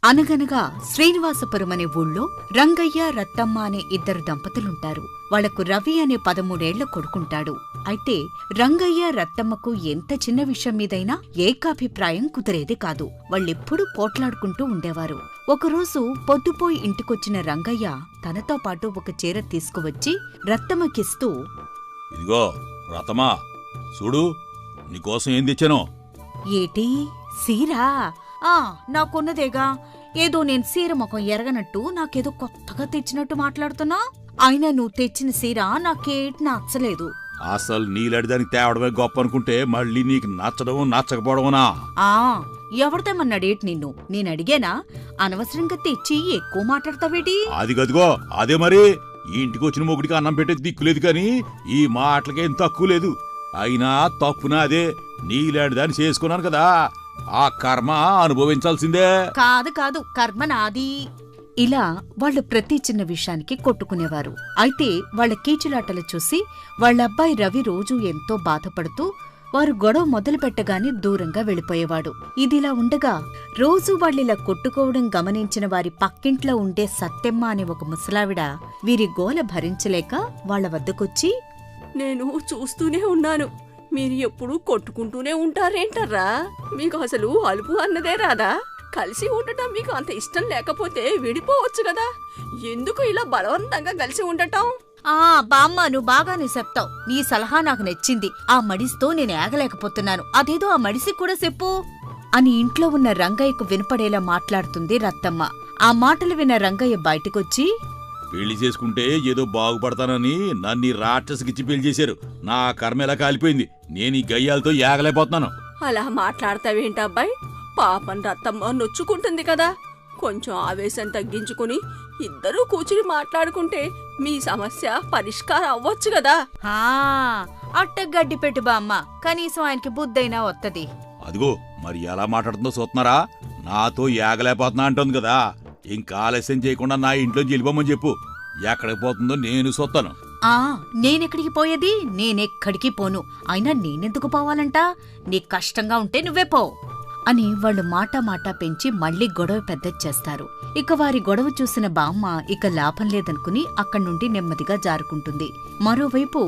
అనగనగా శ్రీనివాసపురం అనే ఊళ్ళో రంగయ్య రత్తమ్మ అనే ఇద్దరు దంపతులుంటారు. వాళ్లకు రవి అనే 13 ఏళ్ల కొడుకుంటాడు. అయితే రంగయ్య రత్తమ్మకు ఎంత చిన్న విషయం మీదైనా ఏకాభిప్రాయం కుదిరేది కాదు. వాళ్ళెప్పుడూ పోట్లాడుకుంటూ ఉండేవారు. ఒకరోజు పొద్దుపోయి ఇంటికొచ్చిన రంగయ్య తనతో పాటు ఒక చీర తీసుకువచ్చి రత్తమ్మకిస్తూ, ఇదిగో రతమా, చూడు నీకోసం ఏం తెచ్చాను. ఏటీ సీరా? నాకున్నదేగా. ఏదో నేను సీర ముఖం ఎరగనట్టు నాకేదో కొత్తగా తెచ్చినట్టు మాట్లాడుతున్నా. అయినా నువ్వు తెచ్చిన సీర నాకేటి నచ్చలేదు. అసలు నీలాడిదానికి తేవడమే గొప్ప అనుకుంటే మళ్ళీ నీకు నచ్చడం నచ్చకపోవడమనా? ఎవరిదేమన్నాడేటి నిన్ను? నేనడిగానా? అనవసరంగా తెచ్చి ఎక్కువ మాట్లాడతావేటి? అది గదిగో అదే మరి. ఈ ఇంటికి వచ్చిన మొగుడికి అన్నం పెట్టేది దిక్కులేదు కాని ఈ మాటలకేం తక్కువ లేదు. అయినా తప్పునా అదే. నీలాడిదాన్ని చేసుకున్నాను కదా, ఆ కర్మ అనుభవించాల్సిందే. కాదు కర్మ నాది. ఇలా వాళ్లు ప్రతి చిన్న విషయానికి కొట్టుకునేవారు. అయితే వాళ్ల కీచులాటలు చూసి వాళ్లబ్బాయి రవి రోజూ ఎంతో బాధపడుతూ వారు గొడవ మొదలు పెట్టగానే దూరంగా వెళ్ళిపోయేవాడు. ఇదిలా ఉండగా రోజూ వాళ్ళిలా కొట్టుకోవడం గమనించిన వారి పక్కింట్లో ఉండే సత్తెమ్మ అనే ఒక ముసలావిడ వీరి గోల భరించలేక వాళ్ల వద్దకొచ్చి, నేను చూస్తూనే ఉన్నాను, మీరు ఎప్పుడూ కొట్టుకుంటూనే ఉంటారేంటర్రా? మీకు అసలు అలుపు అన్నదే రాదా? కలిసి ఉండటం మీకు అంత ఇష్టం లేకపోతే విడిపోవచ్చు కదా, ఎందుకు ఇలా బలవంతంగా కలిసి ఉండటం? బామ్మ, నువ్వు బాగానే చెప్తావు. నీ సలహా నాకు నచ్చింది. ఆ మడిసితో నేను ఏగలేకపోతున్నాను. అదేదో ఆ మడిసికి కూడా చెప్పు అని ఇంట్లో ఉన్న రంగయ్యకు వినపడేలా మాట్లాడుతుంది రత్తమ్మ. ఆ మాటలు విన్న రంగయ్య బయటకొచ్చి, పెళ్లి చేసుకుంటే ఏదో బాగుపడతానని నన్ను రాక్షసికిచ్చి పెళ్లి చేశారు. నా కర్మ ఎలా కాలిపోయింది. నేను ఈ గయ్యాలతో ఏగలేకపోతున్నాను. అలా మాట్లాడతావేంటబ్బాయి? పాపం రత్తమ్మ నొచ్చుకుంటుంది కదా. కొంచెం ఆవేశం తగ్గించుకుని ఇద్దరూ కూర్చుని మాట్లాడుకుంటే మీ సమస్య పరిష్కారం అవ్వచ్చు కదా. అట్ట గడ్డి పెట్టు బామ్మ, కనీసం ఆయనకి బుద్ధైనా వత్తది. అదిగో మరి ఎలా మాట్లాడుతుందో చూస్తున్నారా? నాతో ఏగలేకపోతున్నా అంటుంది కదా. ఇంకా ఆలస్యం చేయకుండా నా ఇంట్లో వెళ్ళిపోమని చెప్పు. ఎక్కడికి పోతుందో నేను చూస్తాను. నేనెక్కడికి పోయేది? నేనెక్కడికి పోను. అయినా నేనెందుకు పోవాలంట? నీకు కష్టంగా ఉంటే నువ్వే పో అని వాళ్లు మాటా పెంచి మళ్లీ గొడవ పెద్దచ్చేస్తారు. ఇక వారి గొడవ చూసిన బామ్మ ఇక లాభం లేదనుకుని అక్కడ్నుండి నెమ్మదిగా జారుకుంటుంది. మరోవైపు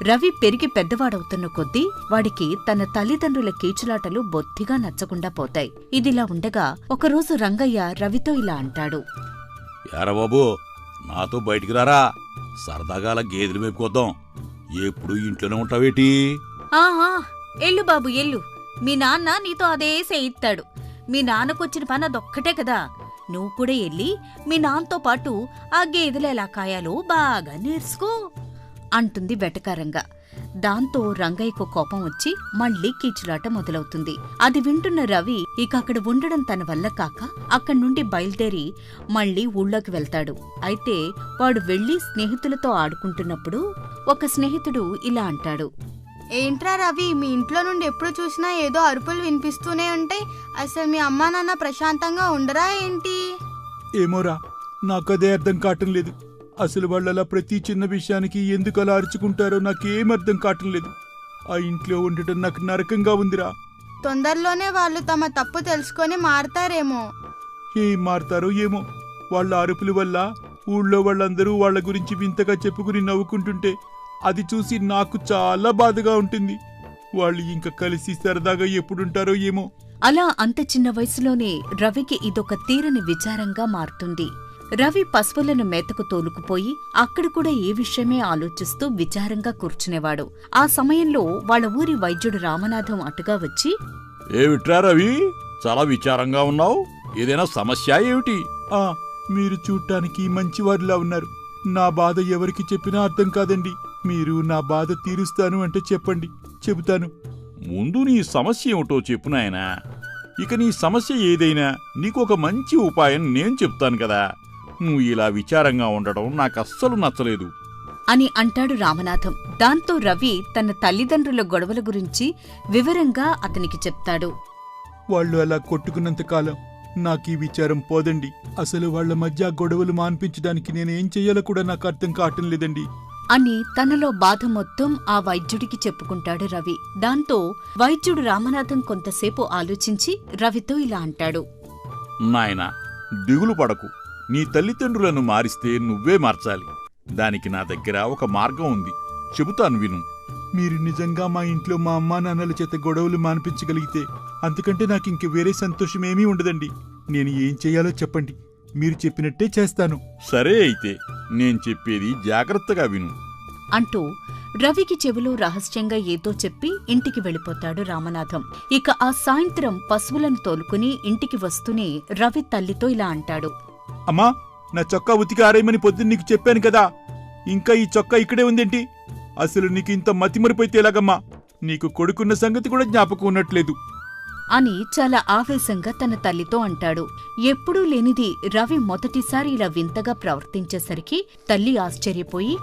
రవి పెరిగి పెద్దవాడవుతున్న కొద్దీ వాడికి తన తల్లిదండ్రుల కీచులాటలు బొత్తిగా నచ్చకుండా పోతాయి. ఇదిలా ఉండగా ఒకరోజు రంగయ్య రవితో ఇలా అంటాడు, యారా బాబు, నాతో బయటికి రారా, సరదాగా అలా గేదెలు మేపుకొద్దాం. ఎప్పుడు ఇంట్లోనే ఉంటావేటి? ఎల్లు బాబు ఎల్లు, మీ నాన్న నీతో అదే చేయిస్తాడు. మీ నాన్నకొచ్చిన పని అదొక్కటే కదా. నువ్వు కూడా ఎల్లి మీ నాన్నతో పాటు ఆ గేదెలు ఎలా కాయాలో బాగా నేర్చుకో అంటుంది వెటకారంగా. దాంతో రంగయ్యకు కోపం వచ్చి మళ్లీ కీచులాట మొదలవుతుంది. అది వింటున్న రవి ఇక అక్కడ ఉండడం తన వల్ల కాక అక్కడ్నుండి బయలుదేరి మళ్లీ ఊళ్ళోకి వెళ్తాడు. అయితే వాడు వెళ్లి స్నేహితులతో ఆడుకుంటున్నప్పుడు ఒక స్నేహితుడు ఇలా అంటాడు, ఏంట్రా రవి, మీ ఇంట్లో నుండి ఎప్పుడు చూసినా ఏదో అరుపులు వినిపిస్తూనే ఉంటాయి. అసలు మీ అమ్మా నాన్న ప్రశాంతంగా ఉండరా ఏంటి? ఏమోరా, నాకదే అర్థం కావటం లేదు. అసలు వాళ్ళలా ప్రతి చిన్న విషయానికి ఎందుకు అలా అరుచుకుంటారో నాకేం అర్థం కావటం లేదు. ఆ ఇంట్లో ఉండటం నాకు నరకంగా ఉందిరా. తొందరలోనే వాళ్ళు తమ తప్పు తెలుసుకొని మారతారేమో. ఏం మారతారో ఏమో. వాళ్ళ అరుపుల వల్ల ఊళ్ళో వాళ్ళందరూ వాళ్ళ గురించి వింతగా చెప్పుకుని నవ్వుకుంటుంటే అది చూసి నాకు చాలా బాధగా ఉంటుంది. వాళ్ళు ఇంకా కలిసి సరదాగా ఎప్పుడుంటారో ఏమో. అలా అంత చిన్న వయసులోనే రవికి ఇదొక తీరని విచారంగా మారుతుంది. రవి పశువులను మేతకు తోలుకుపోయి అక్కడ కూడా ఏ విషయమే ఆలోచిస్తూ విచారంగా కూర్చునేవాడు. ఆ సమయంలో వాళ్ల ఊరి వైద్యుడు రామనాథం అటుగా వచ్చి, ఏమిట్రా రవి, చాలా విచారంగా ఉన్నావు. ఏదైనా సమస్య ఏమిటి? మీరు చూడ్డానికి మంచివారిలా ఉన్నారు. నా బాధ ఎవరికి చెప్పినా అర్థం కాదండి. మీరు నా బాధ తీరుస్తాను అంటే చెప్పండి, చెబుతాను. ముందు నీ సమస్య ఏమిటో చెప్పు నాయనా. ఇక నీ సమస్య ఏదైనా నీకు ఒక మంచి ఉపాయం నేను చెప్తాను కదా. నువ్వు ఇలా విచారంగా ఉండడం నాకస్సలు నచ్చలేదు అని అంటాడు రామనాథం. దాంతో రవి తన తల్లిదండ్రుల గొడవల గురించి వివరంగా అతనికి చెప్తాడు. వాళ్ళు అలా కొట్టుకున్నంతకాలం నాకీ విచారం పోదండి. అసలు వాళ్ల మధ్య గొడవలు మాన్పించడానికి నేనేం చెయ్యాలో కూడా నాకు అర్థం కావటం లేదండి అని తనలో బాధ మొత్తం ఆ వైద్యుడికి చెప్పుకుంటాడు రవి. దాంతో వైద్యుడు రామనాథం కొంతసేపు ఆలోచించి రవితో ఇలా అంటాడు, నాయనా, దిగులు పడకు. నీ తల్లిదండ్రులను మారిస్తే నువ్వే మార్చాలి. దానికి నా దగ్గర ఒక మార్గం ఉంది, చెబుతాను విను. మీరు నిజంగా మా ఇంట్లో మా అమ్మా నాన్నల చేత గొడవలు మాన్పించగలిగితే అంతకంటే నాకు ఇంక వేరే సంతోషమేమీ ఉండదండి. నేను ఏం చెయ్యాలో చెప్పండి, మీరు చెప్పినట్టే చేస్తాను. సరే అయితే నేను చెప్పేది జాగ్రత్తగా విను అంటూ రవికి చెవిలో రహస్యంగా ఏదో చెప్పి ఇంటికి వెళ్ళిపోతాడు రామనాథం. ఇక ఆ సాయంత్రం పశువులను తోలుకుని ఇంటికి వస్తూనే రవి తల్లితో ఇలా అంటాడు. అమ్మా, నా చొక్కా ఉతికి ఆరేయమని పొద్దున్న నీకు చెప్పాను కదా, ఇంకా ఈ చొక్కా ఇక్కడే ఉందేంటి? అసలు నీకు ఇంత మతిమరిపోతే ఎలాగమ్మా? నీకు కొడుకున్న సంగతి కూడా జ్ఞాపకం ఉన్నట్లేదు అని చాలా ఆవేశంగా తన తల్లితో అంటాడు. ఎప్పుడూ లేనిది రవి మొదటిసారి ఇలా వింతగా ప్రవర్తించేసరికి తల్లి ఆశ్చర్యపోయి,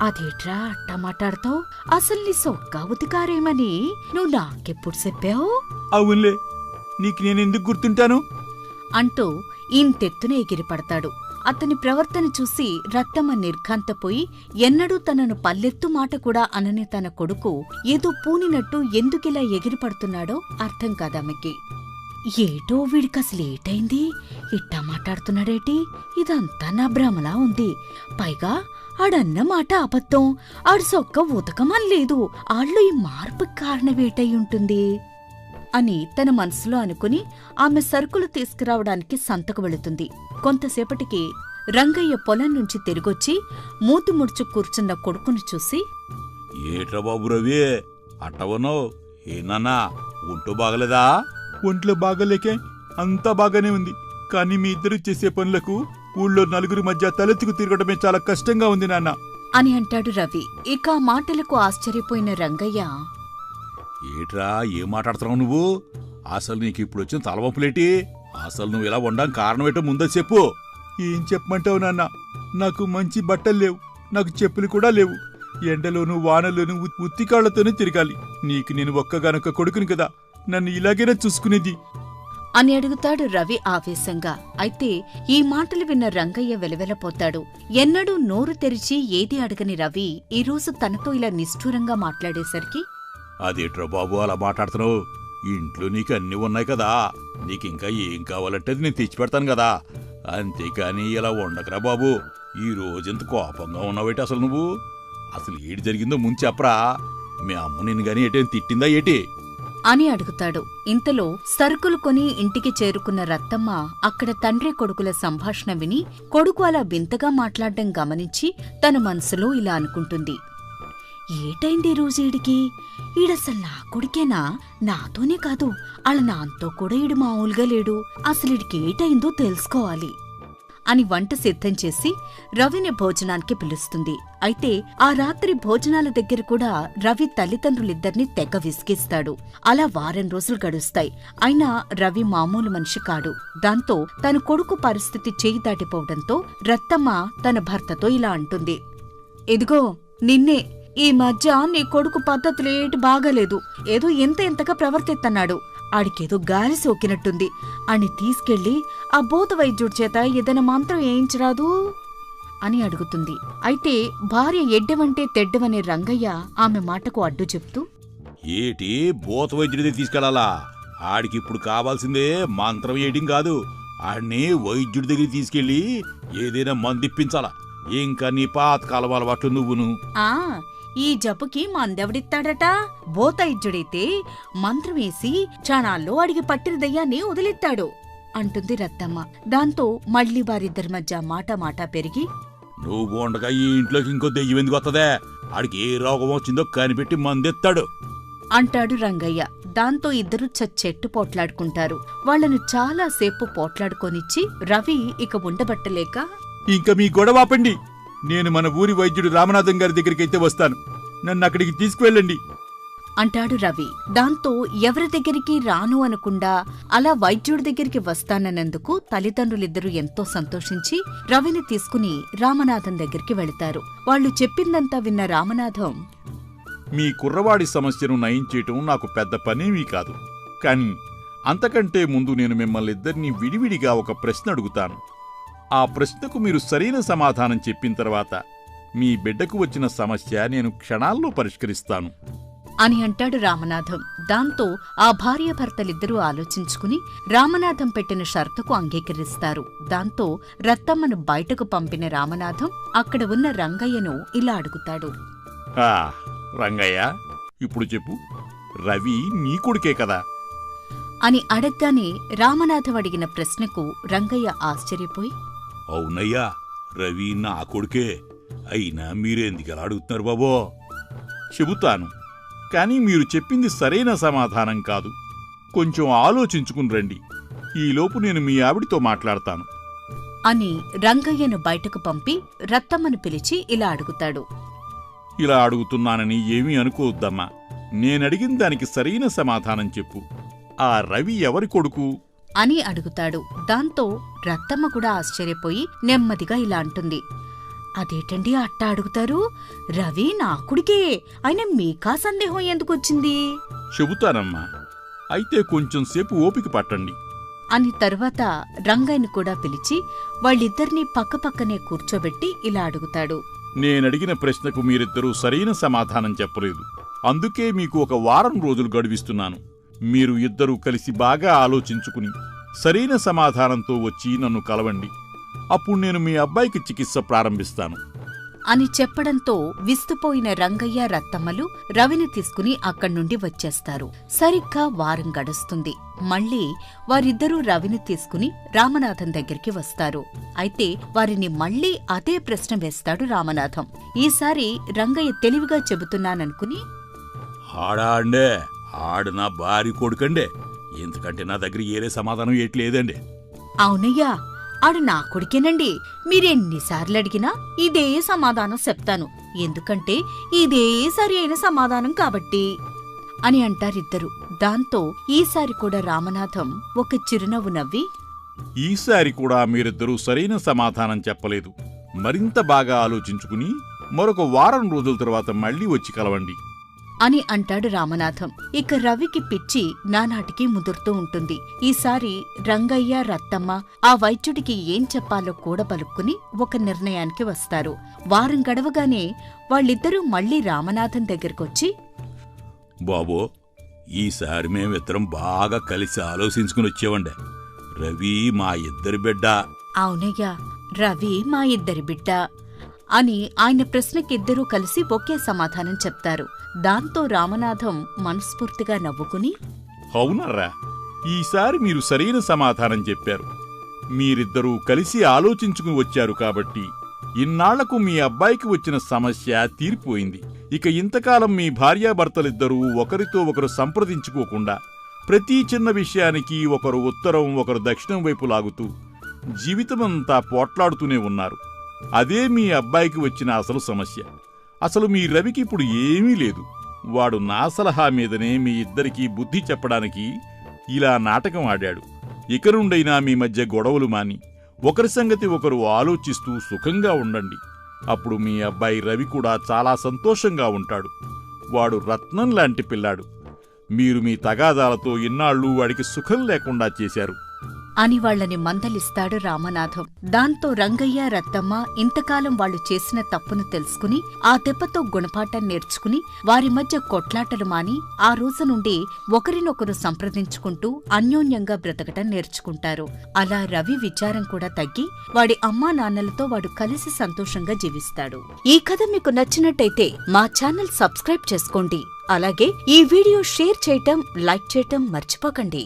అదేట్రా అట్టా మాట్లాడతావు? అసలు నీ సొక్కా ఉతికారేమని నువ్వు నాకెప్పుడు చెప్పావు? అవునులే, నీకు నేనెందుకు గుర్తుంటాను అంటూ ఇంతెత్తున ఎగిరిపడతాడు. అతని ప్రవర్తన చూసి రత్తమ్మ నిర్ఘాంతపోయి, ఎన్నడూ తనను పల్లెత్తు మాట కూడా అనని తన కొడుకు ఏదో పూనినట్టు ఎందుకిలా ఎగిరిపడుతున్నాడో అర్థం కాదామెకి. ఏటో వీడికసలేటైంది? ఇట్టా మాట్లాడుతున్నాడేటి? ఇదంతా నా భ్రమలా ఉంది. పైగా ఆడన్న మాట అబద్ధం, ఆడు సొక్క ఉతకమని లేదు. ఆళ్ళు ఈ మార్పు కారణమేటై ఉంటుంది అని తన మనసులో అనుకుని ఆమె సరుకులు తీసుకురావడానికి సంతకు వెళుతుంది. కొంతసేపటికి రంగయ్య పొలం నుంచి తిరిగొచ్చి మూతి ముడుచు కూర్చున్న కొడుకును చూసి, ఏట్రా బాబు రవి, అట్టవనో ఏనన్నా, ఒంటూ బాగలేదా? ఒంట్లో బాగలేకే, అంతా బాగానే ఉంది. కానీ మీ ఇద్దరు చేసే పనులకు ఊళ్ళో నలుగురి మధ్య తలెత్తుకు తిరగడమే చాలా కష్టంగా ఉంది నాన్న అని అంటాడు రవి. ఇక ఆ మాటలకు ఆశ్చర్యపోయిన రంగయ్య, ఏట్రా ఏం మాట్లాడుతున్నావు నువ్వు? అసలు నీకు ఇప్పుడు వచ్చిన తలవంపులేటి? అసలు నువ్వు ఇలా ఉండడానికి కారణమేటో ముందే చెప్పు. ఏం చెప్పమంటావు నాన్న? నాకు మంచి బట్టలు లేవు, నాకు చెప్పులు కూడా లేవు. ఎండలోనూ వానలోనూ ఉత్తికాళ్లతోనే తిరగాలి. నీకు నేను ఒక్కగానొక్క కొడుకుని కదా, నన్ను ఇలాగైనా చూసుకునేది అని అడుగుతాడు రవి ఆవేశంగా. అయితే ఈ మాటలు విన్న రంగయ్య వెలవెలపోతాడు. ఎన్నడూ నోరు తెరిచి ఏది అడగని రవి ఈరోజు తనతో ఇలా నిష్ఠూరంగా మాట్లాడేసరికి, అదేట్రా బాబు అలా మాట్లాడుతున్నావు? ఇంట్లో నీకు అన్నీ ఉన్నాయి కదా, నీకింకా ఏం కావాలంటే అది నేను తెచ్చిపెడతాను కదా. అంతేకాని ఇలా ఉండకరా బాబు. ఈ రోజంత కోపంగా ఉన్నావేటి అసలు నువ్వు? అసలు ఏటి జరిగిందో ముందు చెప్పరా. మీ అమ్మ నిన్ను గాని ఏటేం తిట్టిందా ఏటి అని అడుగుతాడు. ఇంతలో సరుకులు కొని ఇంటికి చేరుకున్న రత్తమ్మ అక్కడ తండ్రి కొడుకుల సంభాషణ విని కొడుకు అలా వింతగా మాట్లాడడం గమనించి తన మనసులో ఇలా అనుకుంటుంది. ఏటైంది రోజు ఈడికి? ఈడసలు నా కొడుకేనా? నాతోనే కాదు, ఆళ్ళ నాన్నతో కూడా ఈడు మామూలుగా లేడు. అసలు ఏటైందో తెలుసుకోవాలి అని వంట సిద్ధం చేసి రవిని భోజనానికి పిలుస్తుంది. అయితే ఆ రాత్రి భోజనాల దగ్గర కూడా రవి తల్లిదండ్రులిద్దరినీ తెగ విసిగిస్తాడు. అలా వారం రోజులు గడుస్తాయి. అయినా రవి మామూలు మనిషి కాడు. దాంతో తన కొడుకు పరిస్థితి చేయి దాటిపోవడంతో రత్తమ్మ తన భర్తతో ఇలా అంటుంది. ఇదిగో నిన్నే, ఈ మధ్య నీ కొడుకు పద్ధతులేటి బాగాలేదు. ఏదో ఎంతగా ప్రవర్తిస్తున్నాడు. ఆడికేదో గాలి సోకినట్టుంది. అని తీసుకెళ్లి ఆ భూత వైద్యుడి చేత ఏదైనా మంత్రం వేయించరాదు అని అడుగుతుంది. అయితే భార్య ఎడ్డవంటే తెడ్డవనే రంగయ్య ఆమె మాటకు అడ్డు చెప్తూ, ఏటి భూత వైద్యుడి దగ్గరికి తీసుకెళ్లాలా? ఆడికిప్పుడు కావాల్సిందే మంత్రం వేయడం కాదు, ఆడిని వైద్యుడి దగ్గరికి తీసుకెళ్లి ఏదైనా మందిప్పించాలా. ఇంకా నీ పాతకాలం అలవాట్లు నువ్వును. ఆ ఈ జబ్బుకి మందెవడిస్తాడట? భూతైద్యుడైతే మంత్రమేసి క్షణాల్లో అడిగి పట్టిన దయ్యాన్ని వదిలిస్తాడు అంటుంది రత్తమ్మ. దాంతో మళ్లీ వారిద్దరి మధ్య మాట పెరిగి, నువ్వు బోండగా ఈ ఇంట్లోకి ఇంకో దెయ్యం ఎందుకు వస్తుందే? ఆడికి ఏ రోగం వచ్చిందో కనిపెట్టి మందెత్తాడు అంటాడు రంగయ్య. దాంతో ఇద్దరు చచ్చెట్టు పోట్లాడుకుంటారు. వాళ్లను చాలాసేపు పోట్లాడుకొనిచ్చి రవి ఇక ఉండబట్టలేక, ఇంకా మీ గొడవ ఆపండి. నేను మన ఊరి వైద్యుడు రామనాథం గారి దగ్గరికైతే వస్తాను, నన్ను అక్కడికి తీసుకువెళ్ళండి అంటాడు రవి. దాంతో ఎవరి దగ్గరికి రాను అనకుండా అలా వైద్యుడి దగ్గరికి వస్తానన్నందుకు తల్లిదండ్రులిద్దరూ ఎంతో సంతోషించి రవిని తీసుకుని రామనాథం దగ్గరికి వెళతారు. వాళ్లు చెప్పిందంతా విన్న రామనాథం, మీ కుర్రవాడి సమస్యను నయం చేయటం నాకు పెద్ద పనేమీ కాదు. కాని అంతకంటే ముందు నేను మిమ్మల్ని ఇద్దరినీ విడివిడిగా ఒక ప్రశ్న అడుగుతాను. ఆ ప్రశ్నకు మీరు సరైన సమాధానం చెప్పిన తర్వాత మీ బిడ్డకు వచ్చిన సమస్య నేను క్షణాల్లో పరిష్కరిస్తాను అని అంటాడు రామనాథం. దాంతో ఆ భార్యాభర్తలిద్దరూ ఆలోచించుకుని రామనాథం పెట్టిన షరతుకు అంగీకరిస్తారు. దాంతో రత్తమ్మను బయటకు పంపిన రామనాథం అక్కడ ఉన్న రంగయ్యను ఇలా అడుగుతాడు. రంగయ్య, ఇప్పుడు చెప్పు, రవి నీ కొడుకే కదా? అని అడగ్గానే రామనాథం అడిగిన ప్రశ్నకు రంగయ్య ఆశ్చర్యపోయి, అవునయ్యా, రవి నా కొడుకే. అయినా మీరెందుకలా అడుగుతున్నారు బాబో? చెబుతాను, కానీ మీరు చెప్పింది సరైన సమాధానం కాదు. కొంచెం ఆలోచించుకుని రండి. ఈలోపు నేను మీ ఆవిడితో మాట్లాడతాను అని రంగయ్యను బయటకు పంపి రత్తమ్మను పిలిచి ఇలా అడుగుతాడు. ఇలా అడుగుతున్నానని ఏమీ అనుకోవద్దమ్మా. నేనడిగిన దానికి సరైన సమాధానం చెప్పు. ఆ రవి ఎవరి కొడుకు అని అడుగుతాడు. దాంతో రత్తమ్మ కూడా ఆశ్చర్యపోయి నెమ్మదిగా ఇలా అంటుంది. అదేటండి అట్టా అడుగుతారు? రవి నా కొడుకే. అయినా మీకా సందేహం ఎందుకొచ్చింది? చెబుతానమ్మా, అయితే కొంచెం సేపు ఓపిక పట్టండి అని తరువాత రంగయ్యను కూడా పిలిచి వాళ్ళిద్దరినీ పక్కపక్కనే కూర్చోబెట్టి ఇలా అడుగుతాడు. నేనడిగిన ప్రశ్నకు మీరిద్దరూ సరైన సమాధానం చెప్పలేదు. అందుకే మీకు ఒక వారం రోజులు గడువిస్తున్నాను. మీరు ఇద్దరూ కలిసి బాగా ఆలోచించుకుని సరైన సమాధానంతో వచ్చి నన్ను కలవండి. అప్పుడు నేను మీ అబ్బాయికి చికిత్స ప్రారంభిస్తాను అని చెప్పడంతో విస్తుపోయిన రంగయ్య రత్తమ్మలు రవిని తీసుకుని అక్కడ్నుండి వచ్చేస్తారు. సరిగ్గా వారం గడుస్తుంది. మళ్ళీ వారిద్దరూ రవిని తీసుకుని రామనాథం దగ్గరికి వస్తారు. అయితే వారిని మళ్ళీ అదే ప్రశ్న వేస్తాడు రామనాథం. ఈసారి రంగయ్య తెలివిగా చెబుతున్నాననుకుని, ఆడా అండే, ఆడు నా భార్య కొడుకండే. ఎందుకంటే నా దగ్గర ఏరే సమాధానం ఏట్లేదండి. అవునయ్యా, ఆడు నా కొడుకేనండి. మీరెన్నిసార్లు అడిగినా ఇదే సమాధానం చెప్తాను. ఎందుకంటే ఇదే సరి అయిన సమాధానం కాబట్టి అని అంటారిద్దరు. దాంతో ఈసారి కూడా రామనాథం ఒక చిరునవ్వు నవ్వి, ఈసారి కూడా మీరిద్దరూ సరైన సమాధానం చెప్పలేదు. మరింత బాగా ఆలోచించుకుని మరొక వారం రోజుల తర్వాత మళ్ళీ వచ్చి కలవండి అని అంటాడు రామనాథం. ఇక రవికి పిచ్చి నానాటికి ముదురుతూ ఉంటుంది. ఈసారి రంగయ్య రత్తమ్మ ఆ వైద్యుడికి ఏం చెప్పాలో కూడా పలుక్కుని ఒక నిర్ణయానికి వస్తారు. వారం గడవగానే వాళ్ళిద్దరూ మళ్లీ రామనాథం దగ్గరకొచ్చి, బాబో, ఈసారి మేమిద్దరం బాగా కలిసి ఆలోచించుకుని వచ్చేవండే. రవి మా ఇద్దరి బిడ్డ. అవునయ్యా, రవి మా ఇద్దరి బిడ్డ అని ఆయన ప్రశ్నకిద్దరూ కలిసి ఒకే సమాధానం చెప్తారు. దాంతో రామనాథం మనస్ఫూర్తిగా నవ్వుకుని, అవునర్రా, ఈసారి మీరు సరైన సమాధానం చెప్పారు. మీరిద్దరూ కలిసి ఆలోచించుకుని వచ్చారు కాబట్టి ఇన్నాళ్లకు మీ అబ్బాయికి వచ్చిన సమస్య తీరిపోయింది. ఇక ఇంతకాలం మీ భార్యాభర్తలిద్దరూ ఒకరితో ఒకరు సంప్రదించుకోకుండా ప్రతి చిన్న విషయానికి ఒకరు ఉత్తరం ఒకరు దక్షిణం వైపు లాగుతూ జీవితమంతా పోట్లాడుతూనే ఉన్నారు. అదే మీ అబ్బాయికి వచ్చిన అసలు సమస్య. అసలు మీ రవికి ఇప్పుడు ఏమీ లేదు. వాడు నా సలహా మీదనే మీ ఇద్దరికీ బుద్ధి చెప్పడానికి ఇలా నాటకం ఆడాడు. ఇక నుండైనా మీ మధ్య గొడవలు మాని ఒకరి సంగతి ఒకరు ఆలోచిస్తూ సుఖంగా ఉండండి. అప్పుడు మీ అబ్బాయి రవి కూడా చాలా సంతోషంగా ఉంటాడు. వాడు రత్నం లాంటి పిల్లాడు. మీరు మీ తగాదాలతో ఇన్నాళ్ళు వాడికి సుఖం లేకుండా చేశారు అని వాళ్లని మందలిస్తాడు రామనాథం. దాంతో రంగయ్య రత్తమ్మ ఇంతకాలం వాళ్లు చేసిన తప్పును తెలుసుకుని ఆ దెబ్బతో గుణపాఠం నేర్చుకుని వారి మధ్య కొట్లాటలు మాని ఆ రోజు నుండి ఒకరినొకరు సంప్రదించుకుంటూ అన్యోన్యంగా బ్రతకటం నేర్చుకుంటారు. అలా రవి విచారం కూడా తగ్గి వాడి అమ్మా నాన్నలతో వాడు కలిసి సంతోషంగా జీవిస్తాడు. ఈ కథ మీకు నచ్చినట్టయితే మా ఛానల్ సబ్స్క్రైబ్ చేసుకోండి. అలాగే ఈ వీడియో షేర్ చేయటం, లైక్ చేయటం మర్చిపోకండి.